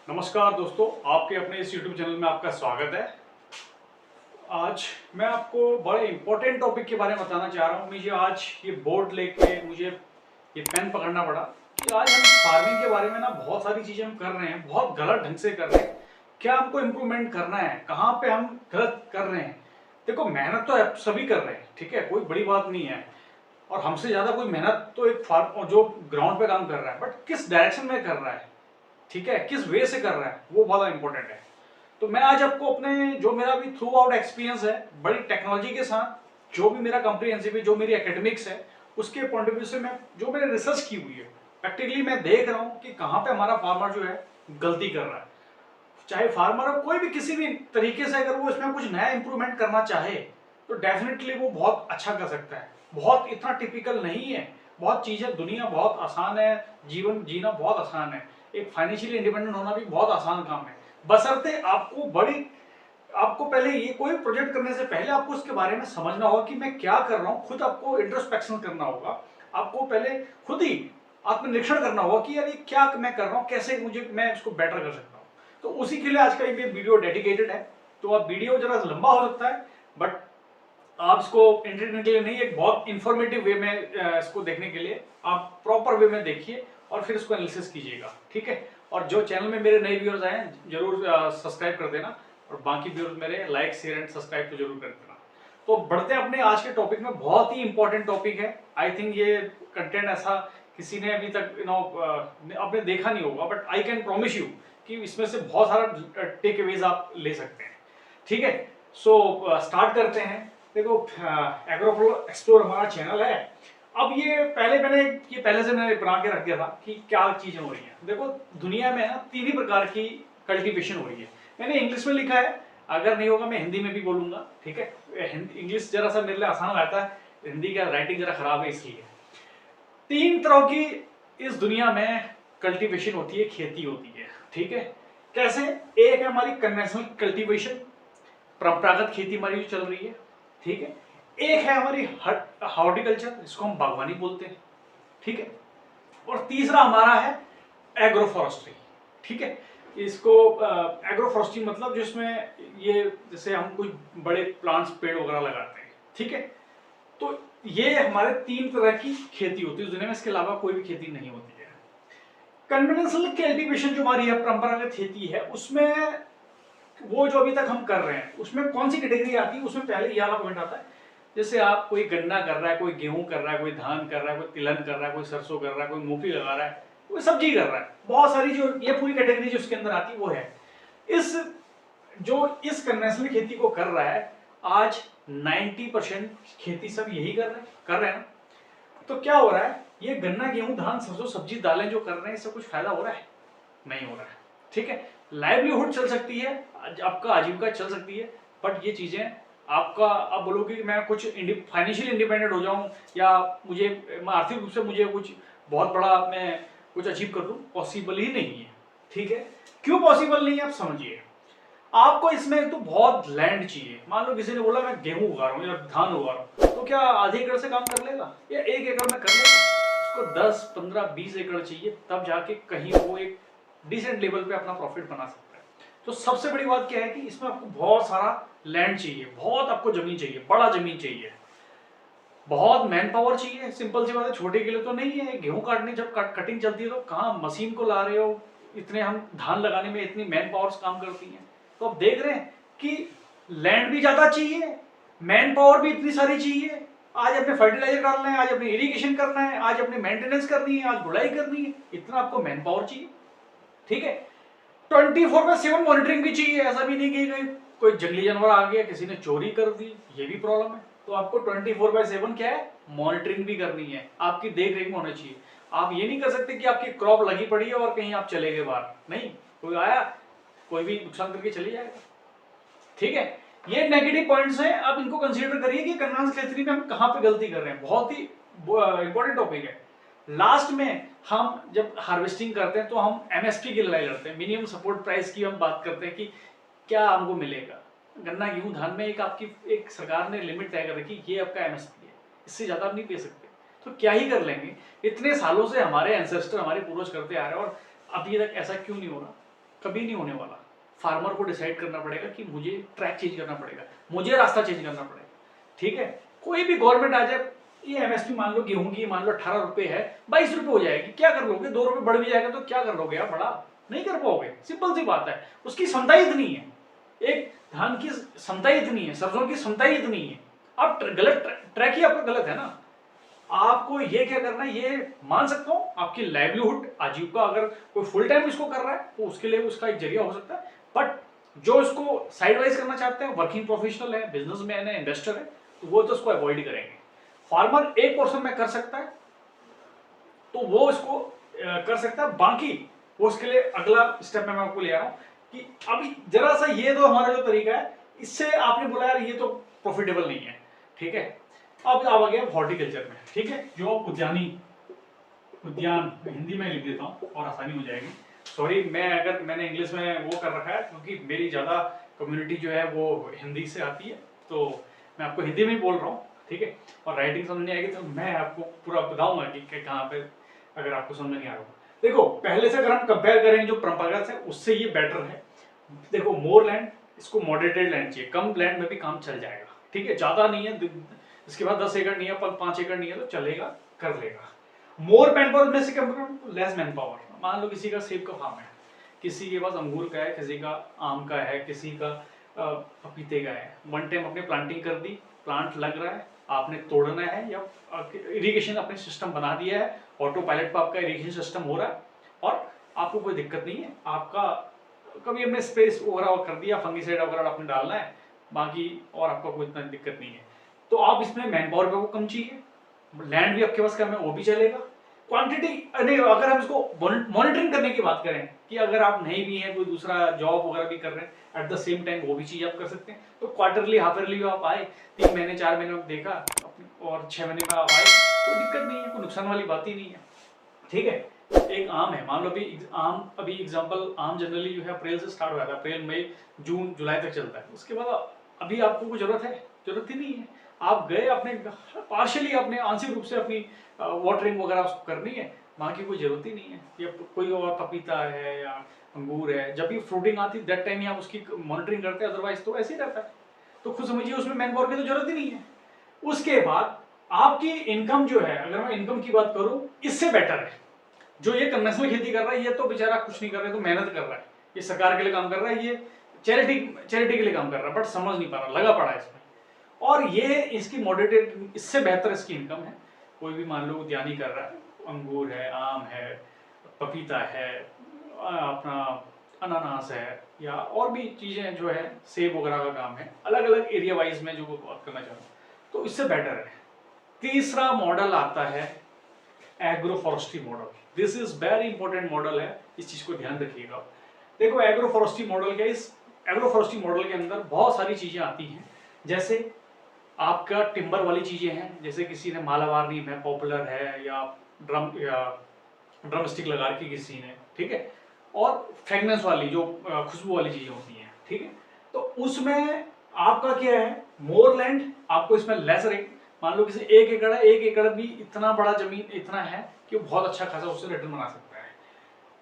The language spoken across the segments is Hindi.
नमस्कार दोस्तों, आपके अपने इस YouTube चैनल में आपका स्वागत है। आज मैं आपको बड़े इंपॉर्टेंट टॉपिक के बारे में बताना चाह रहा हूँ। मुझे आज ये बोर्ड लेके मुझे ये पेन पकड़ना पड़ा कि आज हम फार्मिंग के बारे में ना बहुत सारी चीज़ें हम कर रहे हैं, बहुत गलत ढंग से कर रहे हैं। क्या हमको इम्प्रूवमेंट करना है, कहाँ पे हम गलत कर रहे हैं। देखो, मेहनत तो सभी कर रहे हैं, ठीक है, कोई बड़ी बात नहीं है। और हमसे ज़्यादा कोई मेहनत तो एक फार्म जो ग्राउंड पे काम कर रहा है, बट किस डायरेक्शन में कर रहा है, ठीक है, किस वे से कर रहा है, वो बहुत इंपॉर्टेंट है। तो मैं आज आपको अपने जो मेरा भी थ्रू आउट एक्सपीरियंस है बड़ी टेक्नोलॉजी के साथ, जो भी मेरा कॉम्प्रिहेंसिव है, जो मेरी एकेडमिक्स है, उसके पॉइंट ऑफ व्यू से मैं जो मैंने रिसर्च की हुई है, प्रैक्टिकली मैं देख रहा हूँ कि कहाँ पे हमारा फार्मर जो है गलती कर रहा है। चाहे फार्मर हो, कोई भी किसी भी तरीके से अगर वो इसमें कुछ नया इंप्रूवमेंट करना चाहे तो डेफिनेटली वो बहुत अच्छा कर सकता है। बहुत इतना टिपिकल नहीं है, बहुत चीज़ें, दुनिया बहुत आसान है, जीवन जीना बहुत आसान है, एक फाइनेंशियली इंडिपेंडेंट होना भी बहुत आसान काम है। बशर्ते आपको पहले ये कोई प्रोजेक्ट करने से पहले आपको उसके बारे में समझना होगा कि मैं क्या कर रहा हूँ। खुद आपको इंट्रोस्पेक्शन करना होगा, आपको पहले खुद ही आत्मनिरीक्षण करना होगा कि यार ये क्या मैं कर रहा हूँ, कैसे मैं इसको बेटर कर सकता हूँ। तो उसी के लिए आज का ये वीडियो डेडिकेटेड है। तो आप वीडियो जरा लंबा हो सकता है, बट आप इसको एंटरटेनमेंट के लिए नहीं, एक बहुत इंफॉर्मेटिव वे में इसको देखने के लिए आप प्रॉपर वे में देखिए और फिर इसको एनालिसिस कीजिएगा, ठीक है। और जो चैनल में मेरे नए व्यूअर्स आए हैं जरूर सब्सक्राइब कर देना, और बाकी व्यूअर्स मेरे लाइक शेयर एंड सब्सक्राइब तो जरूर कर देना। तो बढ़ते हैं अपने आज के टॉपिक में। बहुत ही इंपॉर्टेंट टॉपिक है। आई थिंक ये कंटेंट ऐसा किसी ने अभी तक आपने देखा नहीं होगा, but I can promise you कि इसमें से बहुत सारा टेक अवेज आप ले सकते हैं, ठीक है। सो स्टार्ट करते हैं। देखो, एग्रोफ्लो एक्सप्लोर हमारा चैनल है। अब ये पहले से मैंने बना के रख दिया था कि क्या चीजें हो रही हैं। देखो, दुनिया में ना तीन ही प्रकार की कल्टीवेशन हो रही है। मैंने इंग्लिश में लिखा है, अगर नहीं होगा मैं हिंदी में भी बोलूंगा, ठीक है। इंग्लिश जरा सा मेरे लिए आसान रहता है, हिंदी का राइटिंग जरा खराब है, इसलिए। तीन तरह की इस दुनिया में कल्टीवेशन होती है, खेती होती है, ठीक है। कैसे? एक है हमारी कन्वेंशनल कल्टीवेशन, परंपरागत खेती हमारी जो चल रही है, ठीक है। एक है हमारी हॉर्टिकल्चर, जिसको हम बागवानी बोलते हैं, ठीक है। और तीसरा हमारा है एग्रोफॉरेस्ट्री, ठीक है। इसको एग्रोफॉरेस्ट्री मतलब जिसमें ये जैसे हम कोई बड़े प्लांट्स, पेड़ वगैरह लगाते हैं, ठीक है। तो ये हमारे तीन तरह की खेती होती है इस दुनिया में, इसके अलावा कोई भी खेती नहीं होती है। कन्वेंशनल कल्टीवेशन जो हमारी है, परंपरागत खेती है, उसमें वो जो अभी तक हम कर रहे हैं उसमें कौन सी कैटेगरी आती है, उसमें पहले ये वाला पॉइंट आता है। जैसे आप कोई गन्ना कर रहा है, कोई गेहूं कर रहा है, कोई धान कर रहा है, कोई तिलहन कर रहा है, कोई सरसों कर रहा है, कोई मूंगफली लगा रहा है, कोई सब्जी कर रहा है, बहुत सारी जो ये पूरी कैटेगरी जो उसके अंदर आती है वो है। इस कन्वेंशनल खेती को कर रहा है आज 90% खेती सब यही कर रहे हैं ना। तो क्या हो रहा है, ये गन्ना गेहूं धान सरसों सब्जी दालें जो कर रहे हैं, इससे कुछ फायदा हो रहा है? नहीं हो रहा है, ठीक है। लाइवलीहुड चल सकती है, आपका आजीविका चल सकती है, बट ये चीजें आपका, आप बोलोगे कि मैं कुछ फाइनेंशियली इंडिपेंडेंट हो जाऊं, या मैं आर्थिक रूप से मुझे कुछ बहुत बड़ा मैं कुछ अचीव कर लूं, पॉसिबल ही नहीं है, ठीक है। क्यों पॉसिबल नहीं है, आप समझिए। आपको इसमें तो बहुत लैंड चाहिए। मान लो किसी ने बोला मैं गेहूं उगा रहा हूँ या धान उगा रहा हूँ, तो क्या आधे एकड़ से काम कर लेगा या 1 एकड़ में कर लेगा? उसको 10, 15, 20 एकड़ चाहिए, तब जाके कहीं वो एक डिसेंट लेवल पे अपना प्रॉफिट बना सकता है। तो सबसे बड़ी बात क्या है कि इसमें आपको बहुत सारा लैंड चाहिए, बहुत आपको जमीन चाहिए, बड़ा जमीन चाहिए, बहुत मैन पावर चाहिए। सिंपल सी बात है, छोटे के लिए तो नहीं है। गेहूं काटने जब कटिंग चलती है तो कहाँ मशीन को ला रहे हो, इतने हम धान लगाने में इतनी मैन पावर्स काम करती हैं। तो आप देख रहे हैं कि लैंड भी ज्यादा चाहिए, मैन पावर भी इतनी सारी चाहिए। आज अपने फर्टिलाइजर डालना है, आज अपने इरिगेशन करना है, आज अपने मेंटेनेंस करनी है, आज गुड़ाई करनी है, इतना आपको मैन पावर चाहिए, ठीक है। 24/7 मॉनिटरिंग भी चाहिए। ऐसा भी नहीं कि कोई जंगली जानवर आ गया, किसी ने चोरी कर दी, ये भी प्रॉब्लम है। तो आपको 24/7 क्या है, मॉनिटरिंग भी करनी है, आपकी देख रेख में होना चाहिए। आप ये नहीं कर सकते कि आपकी क्रॉप लगी पड़ी है और कहीं आप चले गए बाहर, नहीं, कोई आया कोई भी नुकसान करके चले जाएगा, ठीक है। ये नेगेटिव पॉइंट्स हैं, आप इनको कंसीडर करिए कि कन्वेंशनल खेती में हम कहां पे गलती कर रहे हैं। बहुत ही इंपॉर्टेंट टॉपिक है। लास्ट में हम जब हार्वेस्टिंग करते हैं तो हम एमएसपी की लड़ाई लड़ते हैं, मिनिमम सपोर्ट प्राइस की हम बात करते हैं कि क्या हमको मिलेगा। गन्ना गेहूं धान में एक सरकार ने लिमिट तय कर रखी, ये आपका एमएसपी है, इससे ज्यादा आप नहीं दे सकते। तो क्या ही कर लेंगे। इतने सालों से हमारे एंसेस्टर, हमारे पूर्वज करते आ रहे हैं, और अभी तक ऐसा क्यों नहीं हो रहा? कभी नहीं होने वाला। फार्मर को डिसाइड करना पड़ेगा कि मुझे ट्रैक चेंज करना पड़ेगा, मुझे रास्ता चेंज करना पड़ेगा। ठीक है, कोई भी गवर्नमेंट आ जाए, ये एमएसपी मान लो गेहूं की मान लो 18 रुपए है, 22 रुपए हो जाएगी, क्या कर लोगे? 2 रुपए बढ़ भी जाएगा तो क्या कर लोगे आप? बड़ा नहीं कर पाओगे, सिंपल सी बात है। उसकी क्षमता ही इतनी है, एक धान की क्षमता ही इतनी है, सरसों की क्षमता ही इतनी है। आप गलत ट्रैक ही आपका गलत है ना। आपको ये क्या करना है, ये मान सकता हूं आपकी लाइवलीहुड आजीविका, अगर कोई फुल टाइम इसको कर रहा है तो उसके लिए उसका एक जरिया हो सकता है। बट जो इसको साइड वाइज करना चाहते हैं, वर्किंग प्रोफेशनल है, बिजनेसमैन है, इन्वेस्टर है, तो वो तो इसको अवॉइड करेंगे। फार्मर एक पोर्शन में कर सकता है तो वो इसको कर सकता है, बाकी वो उसके लिए अगला स्टेप में मैं आपको ले आ रहा हूं कि अभी जरा सा ये तो हमारा जो तरीका है, इससे आपने बोला यार ये तो प्रॉफिटेबल नहीं है। ठीक है, अब आ गया हॉर्टिकल्चर में। ठीक है, जो उद्यान हिंदी में लिख देता हूँ और आसानी हो जाएगी। सॉरी, मैंने इंग्लिश में वो कर रखा है क्योंकि मेरी ज़्यादा कम्युनिटी जो है वो हिंदी से आती है, तो मैं आपको हिंदी में ही बोल रहा हूँ। ठीक है, और राइटिंग समझ नहीं आएगी तो मैं आपको पूरा बताऊंगा कि कहाँ पे अगर आपको समझ नहीं आ रहा। देखो, पहले से अगर हम कंपेयर करें जो परंपरागत है उससे ये बेटर है। देखो, मोर लैंड, इसको मॉडरेटेड लैंड चाहिए, कम लैंड में भी काम चल जाएगा। ठीक है, ज़्यादा नहीं है, इसके बाद 10 एकड़ नहीं है, 5 एकड़ नहीं है तो चलेगा, कर लेगा। मोर मैन पावर में से कंपेयर लेस मैन पावर। मान लो किसी का सेब का फार्म है, किसी के पास अंगूर का है, किसी का आम का है, किसी का पपीते का है। वन टाइम अपने प्लांटिंग कर दी, प्लांट लग रहा है, आपने तोड़ना है या इरिगेशन अपने सिस्टम बना दिया है, ऑटो पायलट पर आपका इरिगेशन सिस्टम हो रहा है और आपको कोई दिक्कत नहीं है। आपका कभी हमने स्पेस वगैरह कर दिया, फंगीसाइड वगैरह आपने डालना है, बाकी और आपका कोई इतना दिक्कत नहीं है। तो आप इसमें मैन पावर पे कम चाहिए, लैंड भी आपके पास कम है, वो भी चलेगा। क्वांटिटी नहीं, अगर हम इसको मॉनिटरिंग करने की बात करें कि अगर आप नहीं भी हैं, कोई दूसरा जॉब वगैरह भी कर रहे हैं एट द सेम टाइम, वो भी चीज आप कर सकते हैं। तो क्वार्टरली, हाफ ईयरली आप आए, 3 महीने 4 महीने में देखा और 6 महीने में आप आए, कोई दिक्कत नहीं है, कोई नुकसान वाली बात ही नहीं है। ठीक है, एक आम है, मान लो अभी एग्जांपल, आम जनरली जो है अप्रैल से स्टार्ट हुआ था, अप्रैल मई जून जुलाई तक चलता है। उसके बाद अभी आपको कोई जरूरत ही नहीं है। आप गए अपने पार्शियली, अपने आंशिक रूप से अपनी वाटरिंग वगैरह उसको करनी है, बाकी कोई जरूरत ही नहीं है। या कोई और पपीता है या अंगूर है, जब भी फ्रूटिंग आती है दैट टाइम ही आप उसकी मॉनिटरिंग करते हैं, अदरवाइज तो ऐसे ही रहता है। तो खुद समझिए उसमें मैन पावर की तो जरूरत ही नहीं है। उसके बाद आपकी इनकम जो है, अगर मैं इनकम की बात करूं, इससे बेटर है। जो ये कन्वेंशनल खेती कर रहा है, ये तो बेचारा कुछ नहीं कर रहा है, तो मेहनत कर रहा है, ये सरकार के लिए काम कर रहा है, ये चैरिटी के लिए काम कर रहा है, बट समझ नहीं पा रहा, लगा पड़ा है इसमें। और ये इसकी मॉडरेटेड, इससे बेहतर इसकी इनकम है। कोई भी मान लो उद्यानी कर रहा है, अंगूर है, आम है, पपीता है, अपना अनानास है, या और भी चीजें जो है, सेब वगैरह का काम है, अलग अलग एरिया वाइज में जो बात करना चाहूँ, तो इससे बेटर है। तीसरा मॉडल आता है agro forestry model. This is very important model है, इस चीज को ध्यान रखिएगा। देखो, एग्रो फॉरेस्ट्री मॉडल क्या, इस एग्रो फॉरेस्ट्री मॉडल के अंदर बहुत सारी चीजें आती हैं। जैसे आपका टिम्बर वाली चीजें हैं, जैसे किसी ने मालाबार नीम है, पॉपुलर है, या ड्रम स्टिक लगा रखी किसी ने। ठीक है, और फ्रेगनेंस वाली जो खुशबू वाली चीजें होती हैं। ठीक है, तो उसमें आपका क्या है, मोर लैंड, आपको इसमें लेस रेट, मान लो किसी 1 एकड़ है, 1 एकड़ भी इतना बड़ा जमीन इतना है कि बहुत अच्छा खासा उससे रिटर्न बना सकता है।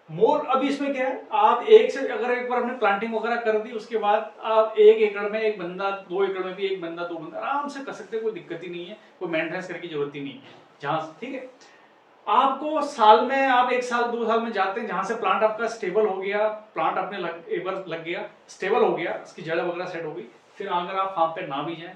मोर, अभी इसमें क्या है, आप अगर एक बार हमने प्लांटिंग वगैरह कर दी, उसके बाद आप 1 एकड़ में एक बंदा, 2 एकड़ में भी 1 बंदा 2 बंदा आराम से कर सकते हैं, कोई दिक्कत ही नहीं है, कोई मेंटेनेंस करने की जरूरत ही नहीं है। जहाँ, ठीक है, आपको साल में, आप 1 साल 2 साल में जाते हैं, जहां से प्लांट आपका स्टेबल हो गया, प्लांट अपने एक बार लग गया, स्टेबल हो गया, उसकी जड़ वगैरह सेट हो गई, फिर अगर आप फार्म पे ना भी जाएं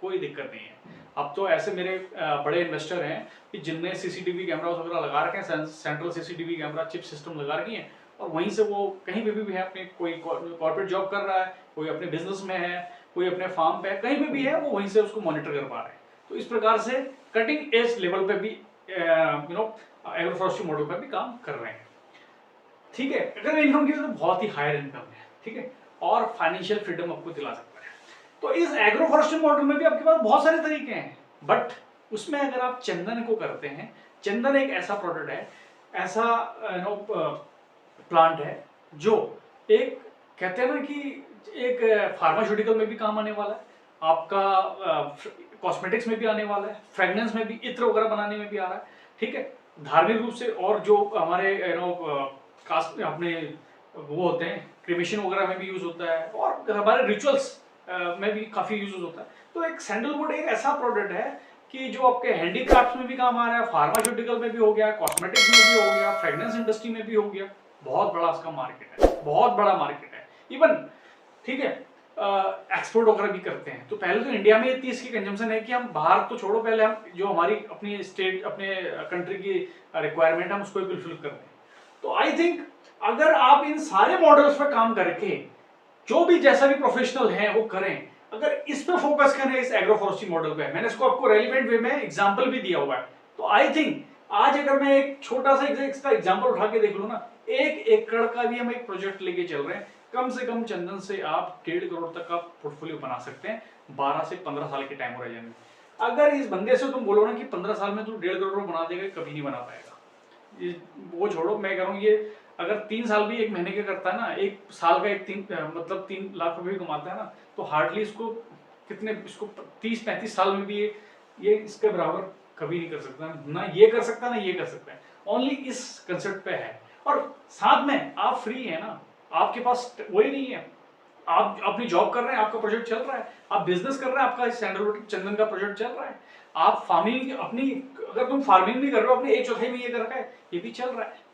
कोई दिक्कत नहीं है। अब तो ऐसे मेरे बड़े इन्वेस्टर हैं कि जिनने सीसीटीवी कैमरा वगैरह लगा रखे हैं, central CCTV camera chip system लगा रखी है, और वहीं से वो कहीं पे भी है, अपने कोई कॉर्पोरेट जॉब कर रहा है, कोई अपने बिजनेस में है, कोई अपने फार्म पे है, कहीं भी है, वो वहीं से उसको मॉनिटर कर पा रहे हैं। तो इस प्रकार से कटिंग एज लेवल पे भी एग्रो फॉरेस्ट्री मॉडल पे भी काम कर रहे हैं। ठीक है, अगर इनकम की तो बहुत ही हायर इनकम है। ठीक है, और फाइनेंशियल फ्रीडम आपको दिला सकता है। तो इस एग्रो फॉरेस्ट्री मॉडल में भी आपके पास बहुत सारे तरीके हैं, बट उसमें अगर आप चंदन को करते हैं, चंदन एक ऐसा प्रोडक्ट है, ऐसा प्लांट है जो एक, कहते हैं ना कि एक फार्मास्यूटिकल में भी काम आने वाला है, आपका कॉस्मेटिक्स में भी आने वाला है, फ्रेगनेंस में भी, इत्र वगैरह बनाने में भी आ रहा है। ठीक है, धार्मिक रूप से, और जो हमारे कास्ट अपने वो होते हैं, क्रिमेशन वगैरह में भी यूज होता है और हमारे रिचुअल्स में भी काफी यूज होता है। तो एक सैंडलवुड एक ऐसा प्रोडक्ट है कि जो आपके हैंडीक्राफ्ट में भी काम आ रहा है, फार्मास्यूटिकल में भी हो गया, कॉस्मेटिक्स में भी हो गया, फ्रेग्रेंस इंडस्ट्री में भी हो गया। बहुत बड़ा इसका मार्केट है, बहुत बड़ा मार्केट है। इवन ठीक है, एक्सपोर्ट वगैरह भी करते हैं। तो पहले तो इंडिया में इतनी इसकी कंजम्पशन है कि हम बाहर तो छोड़ो, पहले हम जो हमारी अपनी स्टेट अपने कंट्री की रिक्वायरमेंट है उसको फुलफिल करते हैं। तो आई थिंक अगर आप इन सारे मॉडल्स पर काम करके जो भी जैसा भी प्रोफेशनल है वो करें, अगर इस पे फोकस करें, इस एग्रोफॉरेस्ट्री मॉडल पे, मैंने इसको आपको रेलिवेंट वे में एग्जांपल भी दिया हुआ है। तो आई थिंक आज अगर मैं एक छोटा सा इसका एग्जांपल उठा के देख लूं ना, 1 एकड़ का भी हम एक प्रोजेक्ट लेके चल रहे हैं, कम से कम चंदन से आप 1.5 करोड़ तक का पोर्टफोलियो बना सकते हैं 12 से 15 साल के टाइम होराइजन में। अगर इस बंदे से तुम बोलो ना कि 15 साल में तुम 1.5 करोड़ बना देगा, कभी नहीं बना पाएगा। वो छोड़ो, मैं कह रहा हूँ ये अगर 3 साल भी 1 महीने का करता है ना, 1 साल का 3 लाख रुपए भी कमाता है ना, तो हार्डली इसको कितने, इसको 30-35 साल में भी ये इसके बराबर कभी नहीं कर सकता, ना ये कर सकता ना ये कर सकता है। ओनली इस कंसेप्ट पे है। और साथ में आप फ्री है ना, आपके पास वही नहीं है, आप अपनी जॉब कर रहे हैं, आपका प्रोजेक्ट चल रहा है, आप बिजनेस कर रहे हैं, आपका सैंडलवुड चंदन का प्रोजेक्ट चल रहा है, आप फार्मिंग अपनी, अगर तुम फार्मिंग भी कर रहे हो अपने 1/4 में ये कर रखा है, ये भी चल रहा है।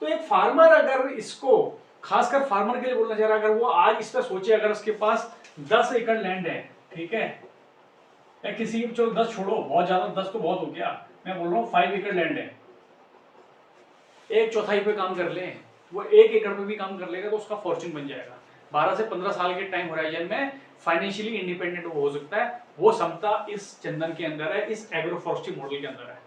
तो एक फार्मर अगर इसको, खासकर फार्मर के लिए बोलना चाह रहा है, अगर वो आज इस पर सोचे, अगर उसके पास 10 एकड़ लैंड है, ठीक है, या किसी, चलो 10 छोड़ो, बहुत ज्यादा 10 तो बहुत हो गया, मैं बोल रहा हूँ 5 एकड़ लैंड है, 1/4 पे काम कर ले, वो 1 एकड़ पे भी काम कर लेगा तो उसका फॉर्च्यून बन जाएगा। 12 से 15 साल के टाइम होराइजन में फाइनेंशियली इंडिपेंडेंट हो सकता है। वो क्षमता इस चंदन के अंदर है, इस एग्रोफॉरेस्ट्री मॉडल के अंदर है।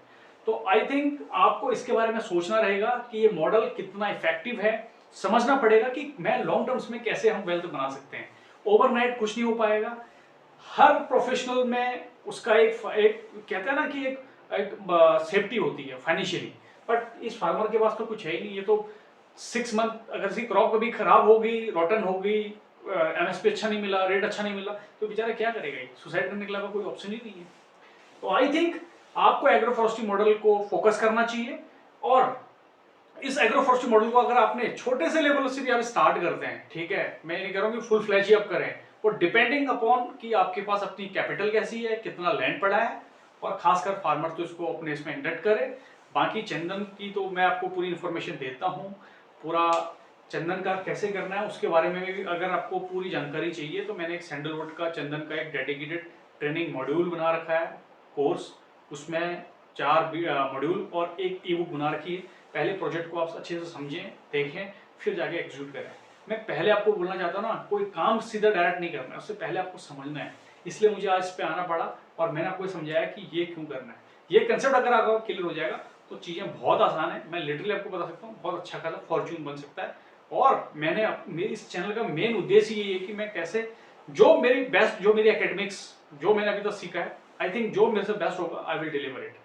तो आई थिंक आपको इसके बारे में सोचना रहेगा कि ये मॉडल कितना इफेक्टिव है, समझना पड़ेगा कि मैं लॉन्ग टर्म्स में कैसे हम वेल्थ बना सकते हैं। ओवरनाइट कुछ नहीं हो पाएगा। हर प्रोफेशनल में उसका एक कहते हैं ना कि एक सेफ्टी होती है फाइनेंशियली, बट इस फार्मर के पास तो कुछ है ही नहीं। ये तो 6 मंथ अगर सी क्रॉप कभी खराब हो गई, रॉटन हो गई, एमएसपी अच्छा नहीं मिला, रेट अच्छा नहीं मिला, तो बेचारा क्या करेगा, सुसाइड करने के अलावा कोई ऑप्शन ही नहीं है। तो आई थिंक आपको एग्रोफॉरेस्ट्री मॉडल को फोकस करना चाहिए। और इस एग्रोफॉरेस्ट्री मॉडल को अगर आपने छोटे से लेवल से भी आप स्टार्ट करते हैं, ठीक है, मैं नहीं कह रहा हूँ कि फुल फ्लैश ही आप करें, वो डिपेंडिंग अपॉन कि आपके पास अपनी कैपिटल कैसी है, कितना लैंड पड़ा है, और खासकर फार्मर तो इसको अपने इसमें इंडक्ट करे। बाकी चंदन की तो मैं आपको पूरी इंफॉर्मेशन देता हूँ, पूरा चंदन का कैसे करना है उसके बारे में भी अगर आपको पूरी जानकारी चाहिए तो मैंने एक सैंडलवुड का चंदन का एक डेडिकेटेड ट्रेनिंग मॉड्यूल बना रखा है, कोर्स, उसमें 4 मॉड्यूल और एक ई बुक बना रखी है। पहले प्रोजेक्ट को आप अच्छे से समझें, देखें, फिर जाके एग्जीक्यूट करें। मैं पहले आपको बोलना चाहता हूँ ना, कोई काम सीधा डायरेक्ट नहीं करना है, उससे पहले आपको समझना है। इसलिए मुझे आज इस पे आना पड़ा और मैंने आपको समझाया कि ये क्यों करना है। ये कंसेप्ट अगर आपका क्लियर हो जाएगा तो चीज़ें बहुत आसान है। मैं लिटरली आपको बता सकता हूँ, बहुत अच्छा खासा फॉर्च्यून बन सकता है। और मेरे इस चैनल का मेन उद्देश्य ये है कि मैं कैसे, जो मेरी बेस्ट, जो मेरी एकेडमिक्स, जो मैंने अभी तक सीखा है, आई थिंक जो मेरे से बेस्ट होगा आई विल डिलीवर इट।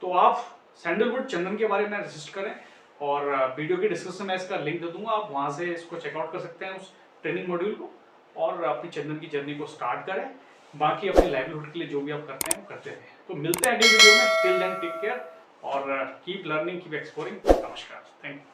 तो आप सैंडलवुड चंदन के बारे में रिसर्च करें और वीडियो के डिस्क्रिप्शन में इसका लिंक दे दूंगा, आप वहां से इसको चेकआउट कर सकते हैं, उस ट्रेनिंग मॉड्यूल को, और अपनी चंदन की जर्नी को स्टार्ट करें। बाकी अपने लाइवलीहुड के लिए जो भी आप करते हैं वो करते रहें। तो मिलते हैं अगले वीडियो में, टिल देन टेक केयर और कीप लर्निंग, कीप एक्सप्लोरिंग। नमस्कार, थैंक यू।